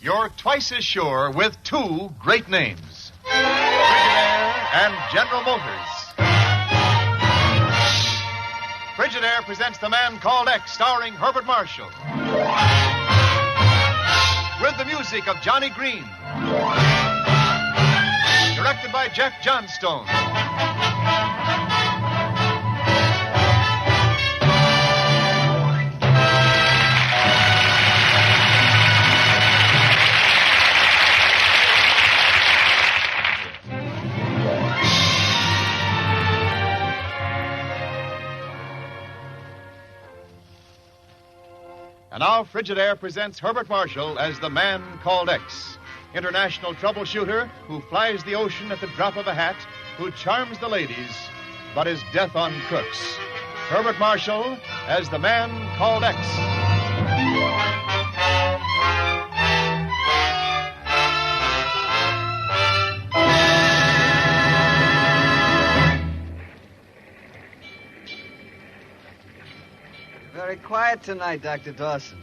you're twice as sure with two great names. Frigidaire and General Motors. Frigidaire presents The Man Called X, starring Herbert Marshall. With the music of Johnny Green. Directed by Jeff Johnstone. And now Frigidaire presents Herbert Marshall as The Man Called X, international troubleshooter who flies the ocean at the drop of a hat, who charms the ladies, but is death on crooks. Herbert Marshall as The Man Called X. Very quiet tonight, Dr. Dawson.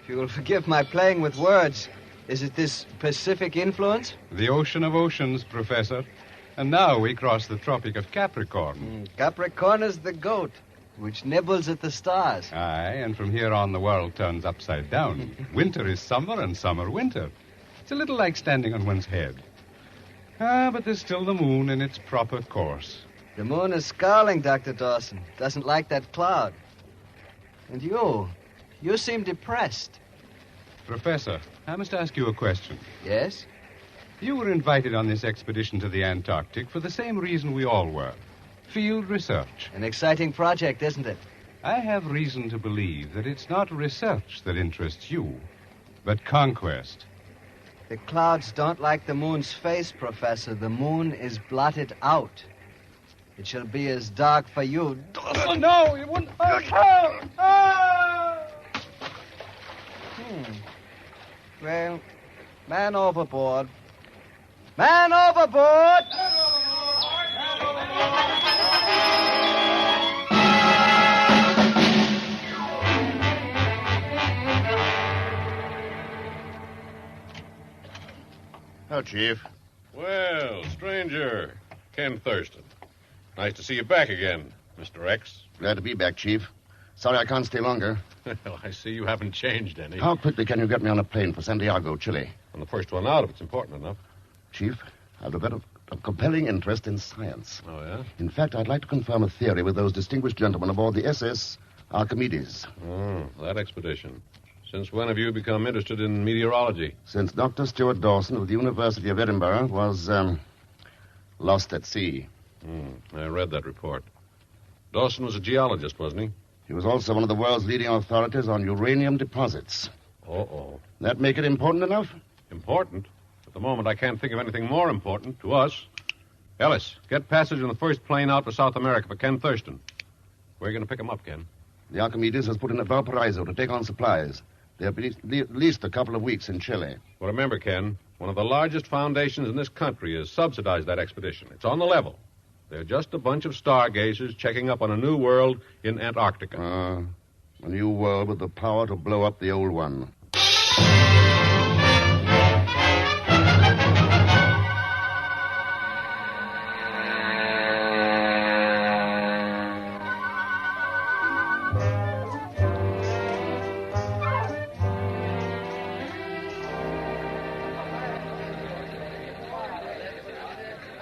If you will forgive my playing with words, is it this Pacific influence? The ocean of oceans, Professor. And now we cross the Tropic of Capricorn. Capricorn is the goat, which nibbles at the stars. Aye, and from here on the world turns upside down. Winter is summer and summer winter. It's a little like standing on one's head. But there's still the moon in its proper course. The moon is scowling, Dr. Dawson. Doesn't like that cloud. And you seem depressed. Professor, I must ask you a question. Yes? You were invited on this expedition to the Antarctic for the same reason we all were. Field research. An exciting project, isn't it? I have reason to believe that it's not research that interests you, but conquest. The clouds don't like the moon's face, Professor. The moon is blotted out. It shall be as dark for you. Oh, no, you wouldn't. Well, man overboard. Man overboard! Oh, Chief. Well, stranger, Ken Thurston. Nice to see you back again, Mr. X. Glad to be back, Chief. Sorry I can't stay longer. Well, I see you haven't changed any. How quickly can you get me on a plane for Santiago, Chile? I'm the first one out if it's important enough. Chief, I've developed a compelling interest in science. Oh, yeah? In fact, I'd like to confirm a theory with those distinguished gentlemen aboard the SS Archimedes. Oh, that expedition. Since when have you become interested in meteorology? Since Dr. Stuart Dawson of the University of Edinburgh was, lost at sea. I read that report. Dawson was a geologist, wasn't he? He was also one of the world's leading authorities on uranium deposits. Uh-oh. That make it important enough? Important? At the moment, I can't think of anything more important to us. Ellis, get passage on the first plane out for South America for Ken Thurston. Where are you going to pick him up, Ken? The Archimedes has put in at Valparaiso to take on supplies. They'll be at least a couple of weeks in Chile. Well, remember, Ken, one of the largest foundations in this country has subsidized that expedition. It's on the level. They're just a bunch of stargazers checking up on a new world in Antarctica. A new world with the power to blow up the old one.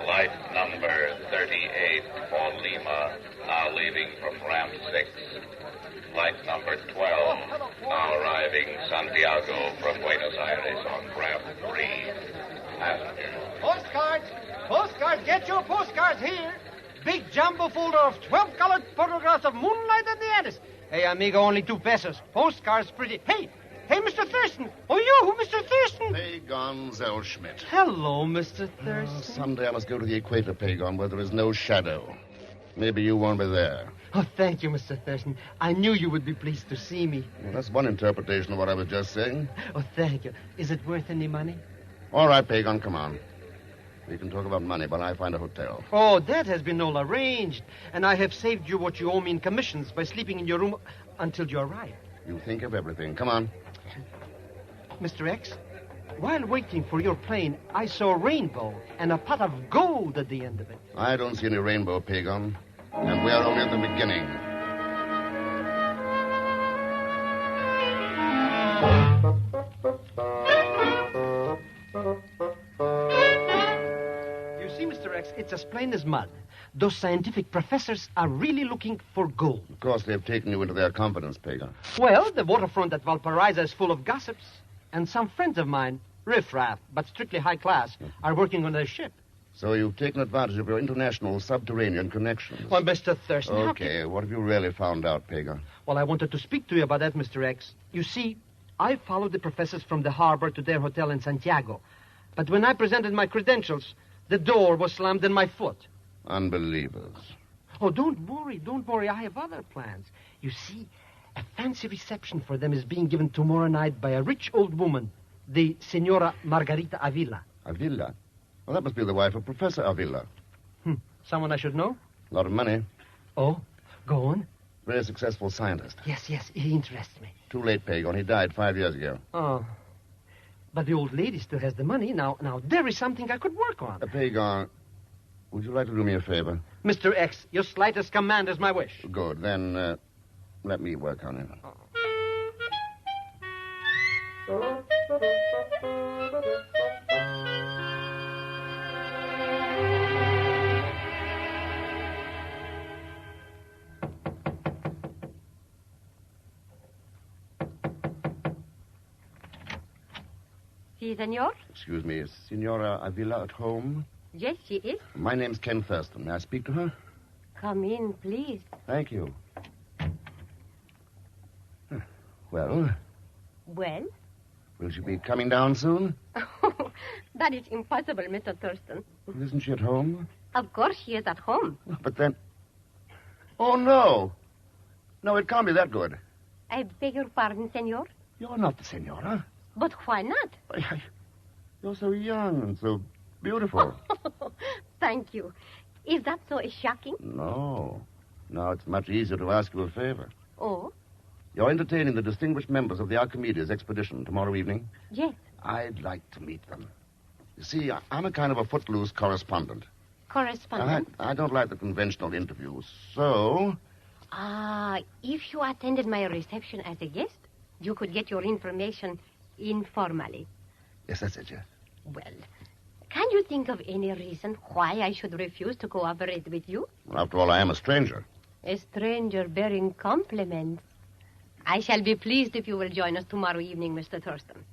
Flight number 38 for Lima, now leaving for ramp 6. Flight number 12, now arriving Santiago from Buenos Aires on ramp 3. Passengers. Postcards! Postcards! Get your postcards here! Big jumbo folder of 12 colored photographs of moonlight and the Andes. Hey, amigo, only 2 pesos. Postcards pretty. Hey, Mr. Thurston. Oh, you, Mr. Thurston. Pagon Zellschmidt. Hello, Mr. Thurston. Someday I must go to the equator, Pagon, where there is no shadow. Maybe you won't be there. Oh, thank you, Mr. Thurston. I knew you would be pleased to see me. Well, that's one interpretation of what I was just saying. Oh, thank you. Is it worth any money? All right, Pagon, come on. We can talk about money while I find a hotel. Oh, that has been all arranged. And I have saved you what you owe me in commissions by sleeping in your room until you arrive. You think of everything. Come on. Mr. X, While waiting for your plane, I saw a rainbow and a pot of gold at the end of it. I don't see any rainbow, Pagon. And we're only at the beginning. You see, Mr. X, it's as plain as mud. Those scientific professors are really looking for gold. Of course, they've taken you into their confidence, Pagon. Well, the waterfront at Valparaiso is full of gossips. And some friends of mine, riffraff, but strictly high class, are working on their ship. So you've taken advantage of your international subterranean connections. Well, Mr. Thurston... Okay, what have you really found out, Pagon? Well, I wanted to speak to you about that, Mr. X. You see, I followed the professors from the harbor to their hotel in Santiago. But when I presented my credentials, the door was slammed in my foot. Unbelievers. Oh, don't worry. I have other plans. You see, a fancy reception for them is being given tomorrow night by a rich old woman, the Senora Margarita Avila. Avila? Well, that must be the wife of Professor Avila. Someone I should know? A lot of money. Oh, go on. Very successful scientist. Yes, he interests me. Too late, Pagon. He died 5 years ago. Oh. But the old lady still has the money. Now, there is something I could work on. Pagon, would you like to do me a favor? Mr. X, your slightest command is my wish. Good. Then, let me work on it. Si, senor? Excuse me, is Senora Avila at home? Yes, she is. My name's Ken Thurston. May I speak to her? Come in, please. Thank you. Well? Well? Will she be coming down soon? That is impossible, Mr. Thurston. Isn't she at home? Of course she is at home. But then... Oh, no. No, it can't be that good. I beg your pardon, senor. You're not the senora. But why not? You're so young and so beautiful. Thank you. Is that so shocking? No. Now it's much easier to ask you a favor. Oh? You're entertaining the distinguished members of the Archimedes expedition tomorrow evening? Yes. I'd like to meet them. You see, I'm a kind of a footloose correspondent. Correspondent? I don't like the conventional interviews, so... If you attended my reception as a guest, you could get your information informally. Yes, that's it, yes. Well, can you think of any reason why I should refuse to cooperate with you? Well, after all, I am a stranger. A stranger bearing compliments. I shall be pleased if you will join us tomorrow evening, Mr. Thurston.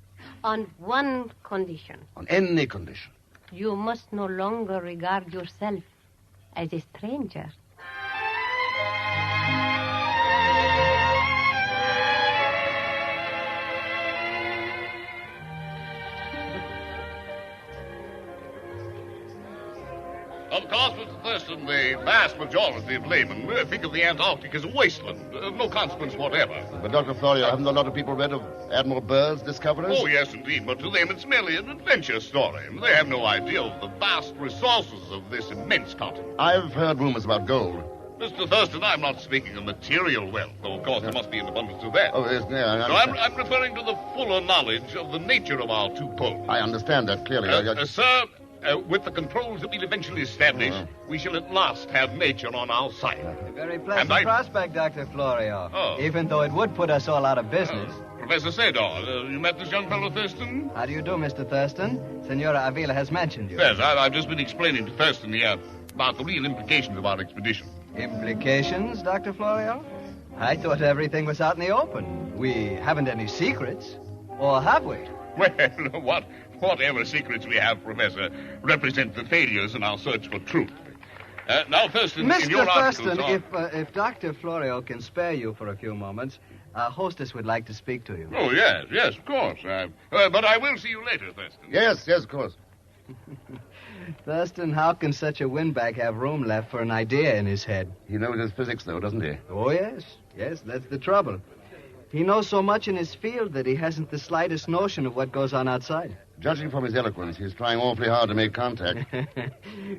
On one condition. On any condition. You must no longer regard yourself as a stranger. Of course, Mr. Thurston, the vast majority of laymen think of the Antarctic as a wasteland, of no consequence whatever. But, Dr. Florio, haven't a lot of people read of Admiral Byrd's discoveries? Oh, yes, indeed, but to them it's merely an adventure story. They have no idea of the vast resources of this immense continent. I've heard rumors about gold. Mr. Thurston, I'm not speaking of material wealth, though, of course, there must be an abundance of that. Oh, yes, yeah, I No, understand. I'm referring to the fuller knowledge of the nature of our two poles. I understand that clearly. Sir, with the controls that we'll eventually establish, we shall at last have nature on our side. A very pleasant And I- prospect, Dr. Florio. Oh. Even though it would put us all out of business. Professor Sador, you met this young fellow, Thurston? How do you do, Mr. Thurston? Senora Avila has mentioned you. Yes, I've just been explaining to Thurston here about the real implications of our expedition. Implications, Dr. Florio? I thought everything was out in the open. We haven't any secrets. Or have we? Well, whatever secrets we have, Professor, represent the failures in our search for truth. Now, Thurston, in your Mr. Thurston, articles... if Dr. Florio can spare you for a few moments, our hostess would like to speak to you. Oh, yes, of course. But I will see you later, Thurston. Yes, of course. Thurston, how can such a windbag have room left for an idea in his head? He knows his physics, though, doesn't he? Oh, yes. Yes, that's the trouble. He knows so much in his field that he hasn't the slightest notion of what goes on outside. Judging from his eloquence, he's trying awfully hard to make contact.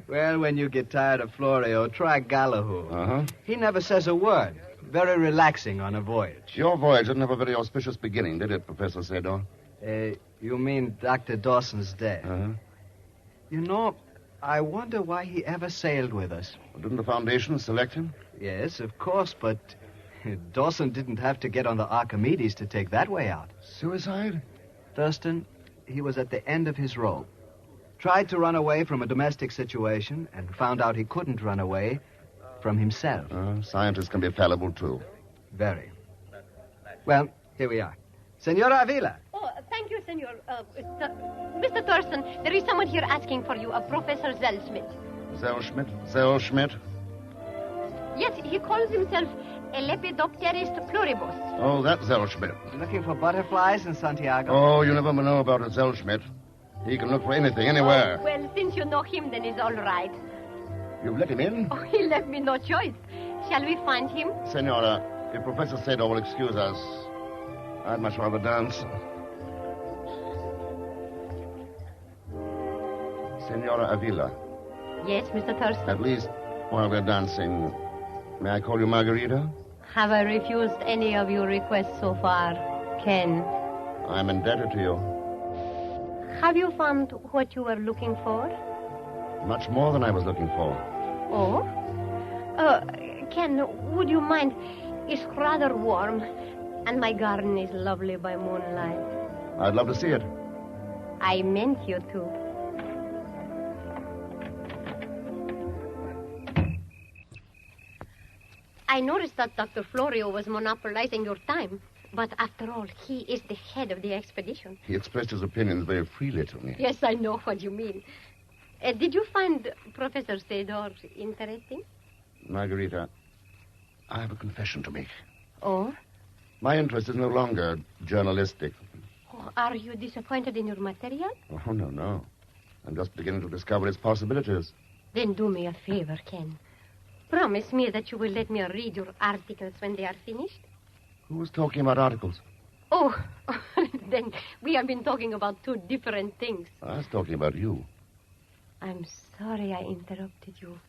Well, when you get tired of Florio, try Galahoo. Uh-huh. He never says a word. Very relaxing on a voyage. Your voyage didn't have a very auspicious beginning, did it, Professor Sador? You mean Dr. Dawson's dead? Uh-huh. You know, I wonder why he ever sailed with us. Didn't the Foundation select him? Yes, of course, but Dawson didn't have to get on the Archimedes to take that way out. Suicide? Thurston, he was at the end of his rope. Tried to run away from a domestic situation and found out he couldn't run away from himself. Scientists can be fallible, too. Very. Well, here we are. Senora Avila. Oh, thank you, senor. Mr. Thurston, there is someone here asking for you, Professor Zellschmidt. Zellschmidt? Yes, he calls himself a Lepidopterist pluribus. Oh, that's Zellschmidt. Looking for butterflies in Santiago? Oh, you never know about a Zellschmidt. He can look for anything, anywhere. Oh, well, since you know him, then it's all right. You've let him in? Oh, he left me no choice. Shall we find him? Senora, if Professor Sador will excuse us, I'd much rather dance. Senora Avila. Yes, Mr. Thurston. At least while we're dancing, may I call you Margarita? Have I refused any of your requests so far, Ken? I'm indebted to you. Have you found what you were looking for? Much more than I was looking for. Oh? Ken, would you mind? It's rather warm, and my garden is lovely by moonlight. I'd love to see it. I meant you to. I noticed that Dr. Florio was monopolizing your time. But after all, he is the head of the expedition. He expressed his opinions very freely to me. Yes, I know what you mean. Did you find Professor Sador interesting? Margarita, I have a confession to make. Oh? My interest is no longer journalistic. Oh, are you disappointed in your material? Oh, no. I'm just beginning to discover its possibilities. Then do me a favor, Ken. Promise me that you will let me read your articles when they are finished. Who was talking about articles? Oh, then we have been talking about two different things. I was talking about you. I'm sorry I interrupted you.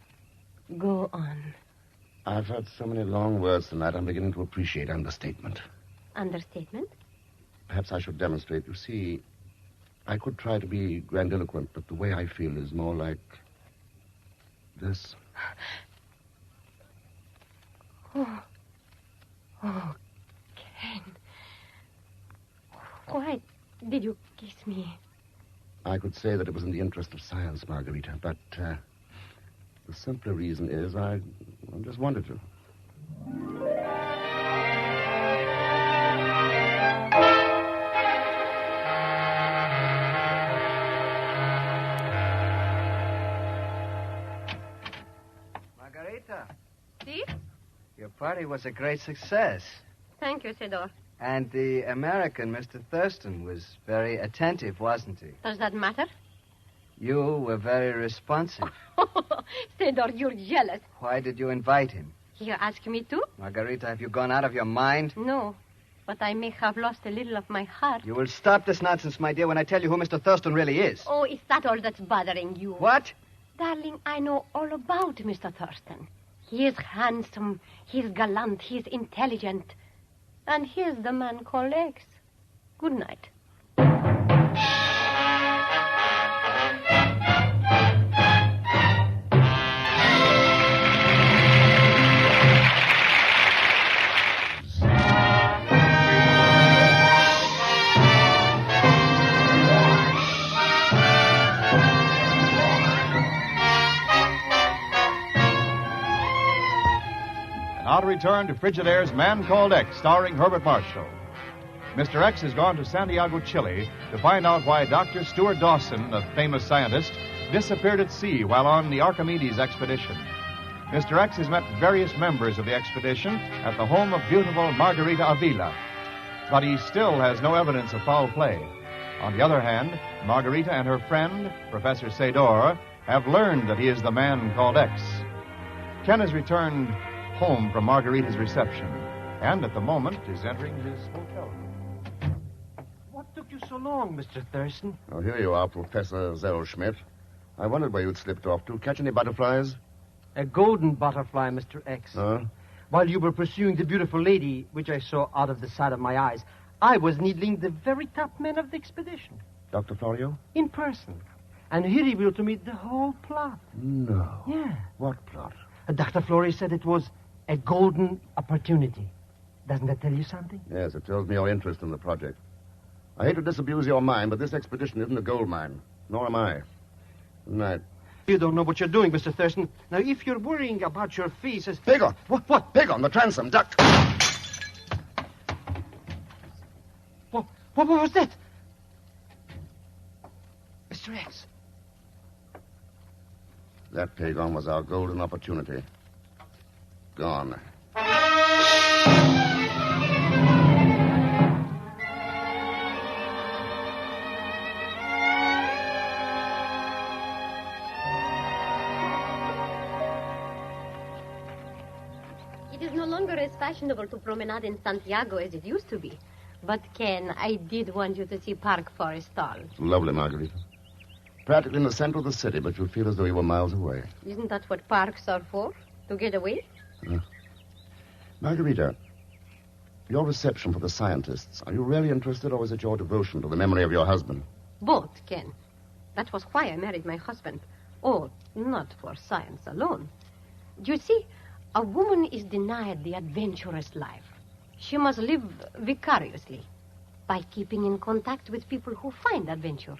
Go on. I've heard so many long words tonight, I'm beginning to appreciate understatement. Understatement? Perhaps I should demonstrate. You see, I could try to be grandiloquent, but the way I feel is more like this. Oh, Ken. Why did you kiss me? I could say that it was in the interest of science, Margarita, but the simpler reason is I just wanted to. Margarita. See? Your party was a great success. Thank you, Sador. And the American, Mr. Thurston, was very attentive, wasn't he? Does that matter? You were very responsive. Sador, you're jealous. Why did you invite him? You ask me to? Margarita, have you gone out of your mind? No, but I may have lost a little of my heart. You will stop this nonsense, my dear, when I tell you who Mr. Thurston really is. Oh, is that all that's bothering you? What? Darling, I know all about Mr. Thurston. He is handsome, he is gallant, he is intelligent. And here's the man called X. Good night. Now to return to Frigidaire's Man Called X, starring Herbert Marshall. Mr. X has gone to Santiago, Chile, to find out why Dr. Stuart Dawson, a famous scientist, disappeared at sea while on the Archimedes expedition. Mr. X has met various members of the expedition at the home of beautiful Margarita Avila, but he still has no evidence of foul play. On the other hand, Margarita and her friend, Professor Sador, have learned that he is the man called X. Ken has returned home from Margarita's reception, and at the moment is entering his hotel room. What took you so long, Mr. Thurston? Oh, here you are, Professor Zellschmidt. I wondered where you'd slipped off to. Catch any butterflies? A golden butterfly, Mr. X. Huh? While you were pursuing the beautiful lady, which I saw out of the side of my eyes, I was needling the very top men of the expedition. Dr. Florio? In person. And he revealed to me the whole plot. No. Yeah. What plot? Dr. Florio said it was a golden opportunity. Doesn't that tell you something? Yes, it tells me your interest in the project. I hate to disabuse your mind, but this expedition isn't a gold mine. Nor am I. Good night. You don't know what you're doing, Mr. Thurston. Now, if you're worrying about your fees... Pagon! What? Pagon, the transom, duck! What was that? Mr. X. That, Pagon, was our golden opportunity. Gone. It is no longer as fashionable to promenade in Santiago as it used to be. But, Ken, I did want you to see Park Forrestal. Lovely, Margarita. Practically in the center of the city, but you'd feel as though you were miles away. Isn't that what parks are for? To get away? Margarita, your reception for the scientists, are you really interested, or is it your devotion to the memory of your husband? Both, Ken. That was why I married my husband. Oh, not for science alone. You see, a woman is denied the adventurous life. She must live vicariously by keeping in contact with people who find adventure.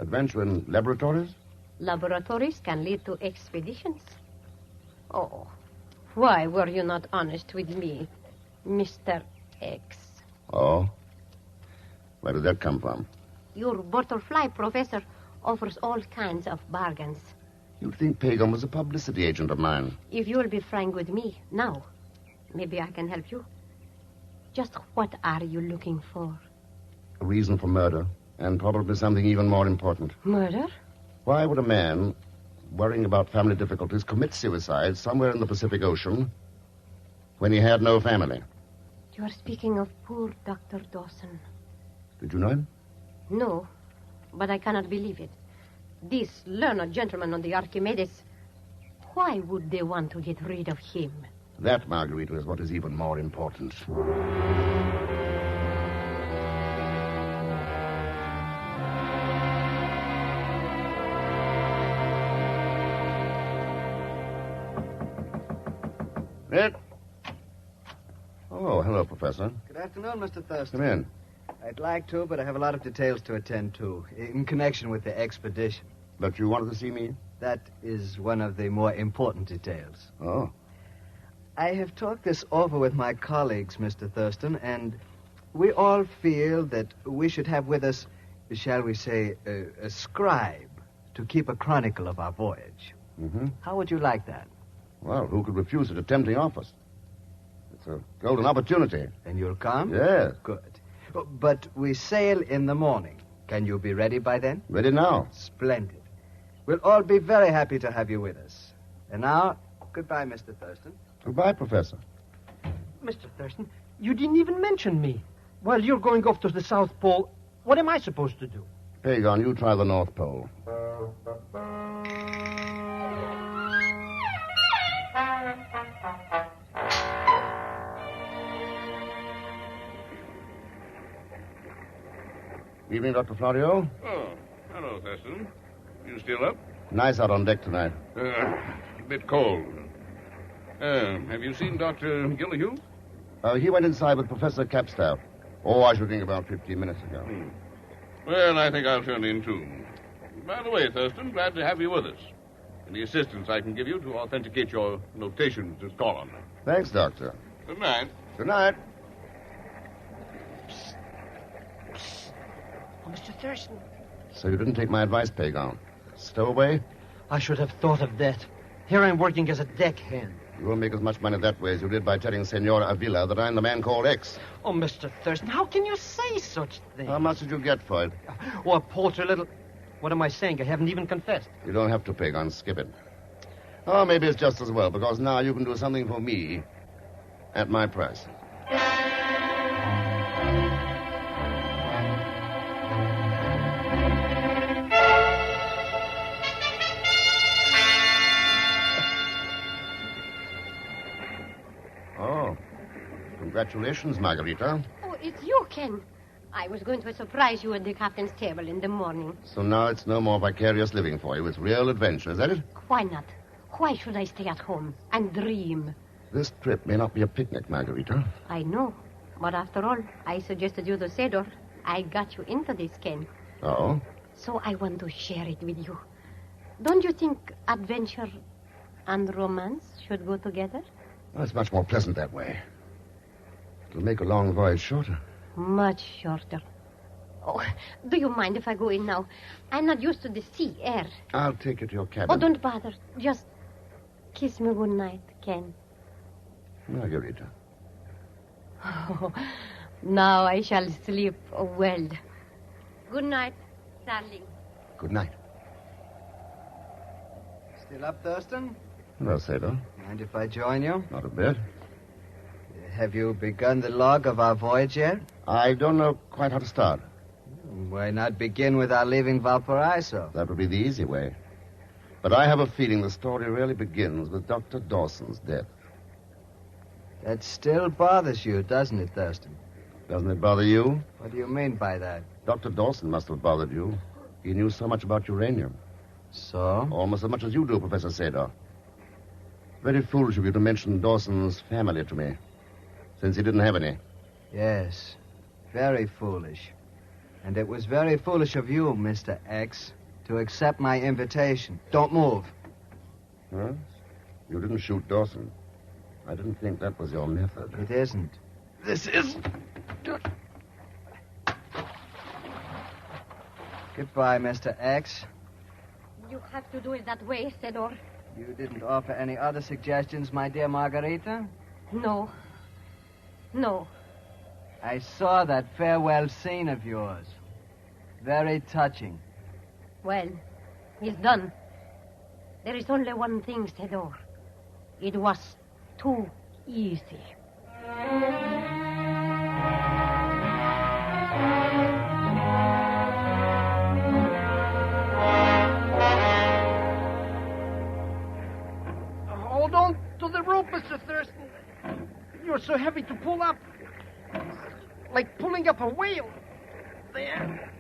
Adventure in laboratories? Laboratories can lead to expeditions. Oh, why were you not honest with me, Mr. X? Oh? Where did that come from? Your butterfly professor offers all kinds of bargains. You'd think Pagan was a publicity agent of mine. If you'll be frank with me now, maybe I can help you. Just what are you looking for? A reason for murder, and probably something even more important. Murder? Why would a man, worrying about family difficulties, commit suicide somewhere in the Pacific Ocean when he had no family? You are speaking of poor Dr. Dawson. Did you know him? No, but I cannot believe it. This learned gentleman on the Archimedes, why would they want to get rid of him? That, Margarita, is what is even more important. Nick? Oh, hello, Professor. Good afternoon, Mr. Thurston. Come in. I'd like to, but I have a lot of details to attend to in connection with the expedition. But you wanted to see me? That is one of the more important details. Oh. I have talked this over with my colleagues, Mr. Thurston, and we all feel that we should have with us, shall we say, a scribe to keep a chronicle of our voyage. Mm-hmm. How would you like that? Well, who could refuse such a tempting office? It's a golden opportunity. And you'll come? Yes. Good. But we sail in the morning. Can you be ready by then? Ready now. Splendid. We'll all be very happy to have you with us. And now, goodbye, Mr. Thurston. Goodbye, Professor. Mr. Thurston, you didn't even mention me. Well, you're going off to the South Pole. What am I supposed to do? Pagan, you try the North Pole. Evening, Dr. Florio. Oh, hello, Thurston. You still up? Nice out on deck tonight. A bit cold. Have you seen Dr. Gillihu? He went inside with Professor Capstaff. Oh, I should think about 15 minutes ago. Well, I think I'll turn in, too. By the way, Thurston, glad to have you with us. Any assistance I can give you to authenticate your notations is call on me. Thanks, Doctor. Good night. Good night. Oh, Mr. Thurston. So you didn't take my advice, Pagan. Stowaway? I should have thought of that. Here I'm working as a deckhand. You won't make as much money that way as you did by telling Senora Avila that I'm the man called X. Oh, Mr. Thurston, how can you say such things? How much did you get for it? Oh, a paltry little... What am I saying? I haven't even confessed. You don't have to, Pagan. Skip it. Oh, maybe it's just as well, because now you can do something for me at my price. Oh, congratulations, Margarita. Oh, it's you, Ken. I was going to surprise you at the captain's table in the morning. So now it's no more vicarious living for you. It's real adventure, is that it? Why not? Why should I stay at home and dream? This trip may not be a picnic, Margarita. I know. But after all, I suggested you the Cedar. I got you into this, Ken. Oh? So I want to share it with you. Don't you think adventure and romance should go together? Well, it's much more pleasant that way. It'll make a long voyage shorter. Much shorter. Oh, do you mind if I go in now? I'm not used to the sea air. I'll take you to your cabin. Oh, don't bother. Just kiss me good night, Ken. Margarita. Oh, now I shall sleep well. Good night, darling. Good night. Still up, Thurston? Well, Sado. Mind if I join you? Not a bit. Have you begun the log of our voyage yet? I don't know quite how to start. Why not begin with our leaving Valparaiso? That would be the easy way. But I have a feeling the story really begins with Dr. Dawson's death. That still bothers you, doesn't it, Thurston? Doesn't it bother you? What do you mean by that? Dr. Dawson must have bothered you. He knew so much about uranium. So? Almost as much as you do, Professor Sador. Very foolish of you to mention Dawson's family to me, since he didn't have any. Yes, very foolish. And it was very foolish of you, Mr. X, to accept my invitation. Don't move. Huh? You didn't shoot Dawson. I didn't think that was your method. It isn't. This is... Goodbye, Mr. X. You have to do it that way, Cedar. You didn't offer any other suggestions, my dear Margarita? No. No. I saw that farewell scene of yours. Very touching. Well, it's done. There is only one thing, Cedar. It was too easy. Hold on to the rope, Mr. Thurston. You're so heavy to pull up. Like pulling up a whale. There.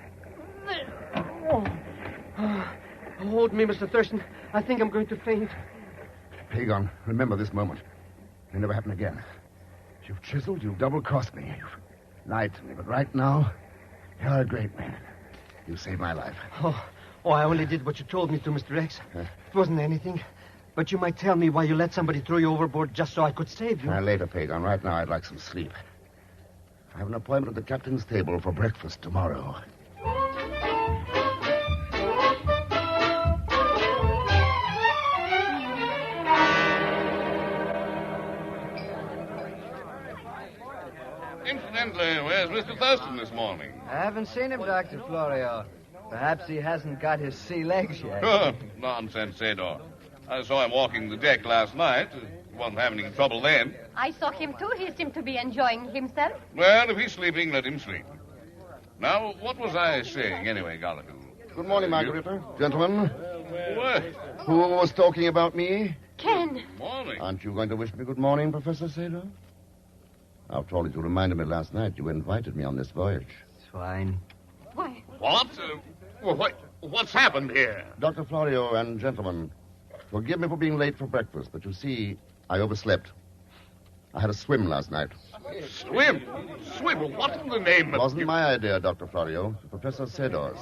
Oh. Hold me, Mr. Thurston. I think I'm going to faint. Hagon, remember this moment. It'll never happen again. You've chiseled, you've double-crossed me. You've lied to me, but right now, you're a great man. You saved my life. Oh, I only did what you told me to, Mr. X. It wasn't anything. But you might tell me why you let somebody throw you overboard just so I could save you. Later, Pagon. Right now, I'd like some sleep. I have an appointment at the captain's table for breakfast tomorrow. Incidentally, where's Mr. Thurston this morning? I haven't seen him, Dr. Florio. Perhaps he hasn't got his sea legs yet. Oh, nonsense, Sador. I saw him walking the deck last night. Wasn't having any trouble then. I saw him, too. He seemed to be enjoying himself. Well, if he's sleeping, let him sleep. Now, what was I saying anyway, Gallagher? Good morning, Margarita. Gentlemen, What? who was talking about me? Ken. Morning. Aren't you going to wish me good morning, Professor Sador? After all, as you reminded me last night, you invited me on this voyage. It's fine. Why? What? What's happened here? Dr. Florio and gentlemen, forgive me for being late for breakfast, but you see, I overslept. I had a swim last night. Swim? Swim? What in the name It of... wasn't my idea, Dr. Florio. Professor Sador's.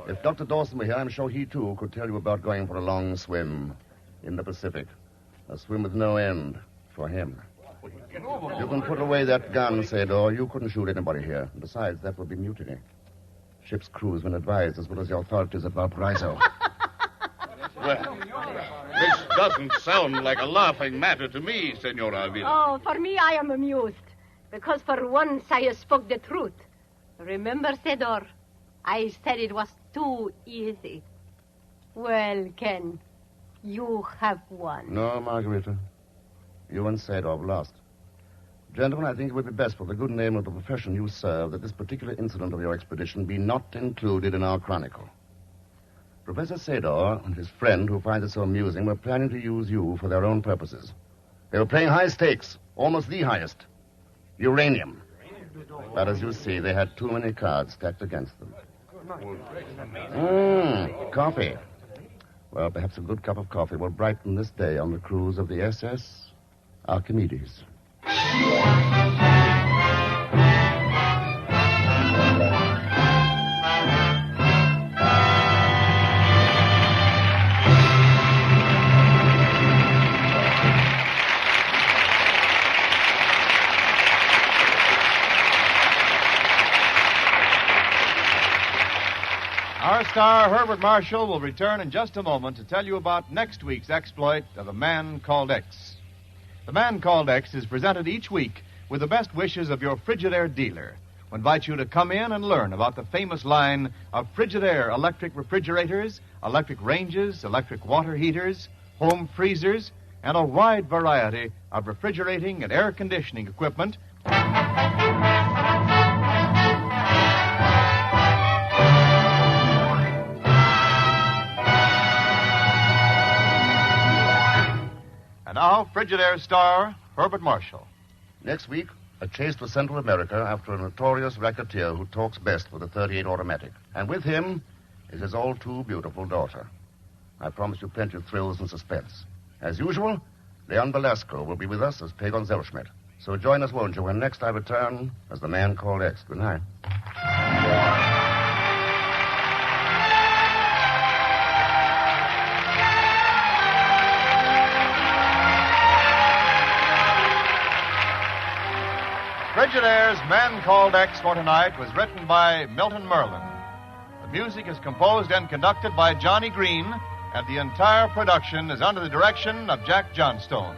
If Dr. Dawson were here, I'm sure he, too, could tell you about going for a long swim in the Pacific. A swim with no end for him. You can put away that gun, Sador. You couldn't shoot anybody here. Besides, that would be mutiny. Ship's crews been advised as well as the authorities at Valparaiso. Well, this doesn't sound like a laughing matter to me, Senor Avila. Oh, for me, I am amused. Because for once I spoke the truth. Remember, Cedar, I said it was too easy. Well, Ken, you have won. No, Margarita. You and Sador have lost. Gentlemen, I think it would be best for the good name of the profession you serve that this particular incident of your expedition be not included in our chronicle. Professor Sador and his friend, who finds it so amusing, were planning to use you for their own purposes. They were playing high stakes, almost the highest. Uranium. But as you see, they had too many cards stacked against them. Coffee. Well, perhaps a good cup of coffee will brighten this day on the cruise of the SS Archimedes. Our star, Herbert Marshall, will return in just a moment to tell you about next week's exploit of the man called X. The man called X is presented each week with the best wishes of your Frigidaire dealer, who invites you to come in and learn about the famous line of Frigidaire electric refrigerators, electric ranges, electric water heaters, home freezers, and a wide variety of refrigerating and air conditioning equipment. And now, Frigidaire star, Herbert Marshall. Next week, a chase to Central America after a notorious racketeer who talks best with a .38 automatic. And with him is his all too beautiful daughter. I promise you plenty of thrills and suspense. As usual, Leon Velasco will be with us as Pagon Zellschmidt. So join us, won't you, when next I return as the man called X. Good night. Frigidaire's Man Called X for tonight was written by Milton Merlin. The music is composed and conducted by Johnny Green, and the entire production is under the direction of Jack Johnstone.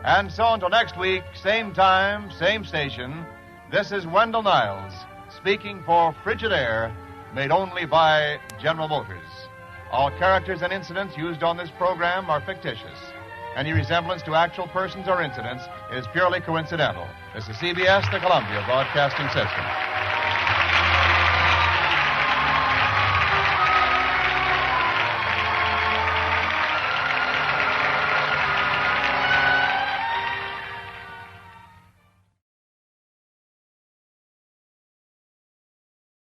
And so until next week, same time, same station, this is Wendell Niles, speaking for Frigidaire, made only by General Motors. All characters and incidents used on this program are fictitious. Any resemblance to actual persons or incidents is purely coincidental. This is CBS, the Columbia Broadcasting System.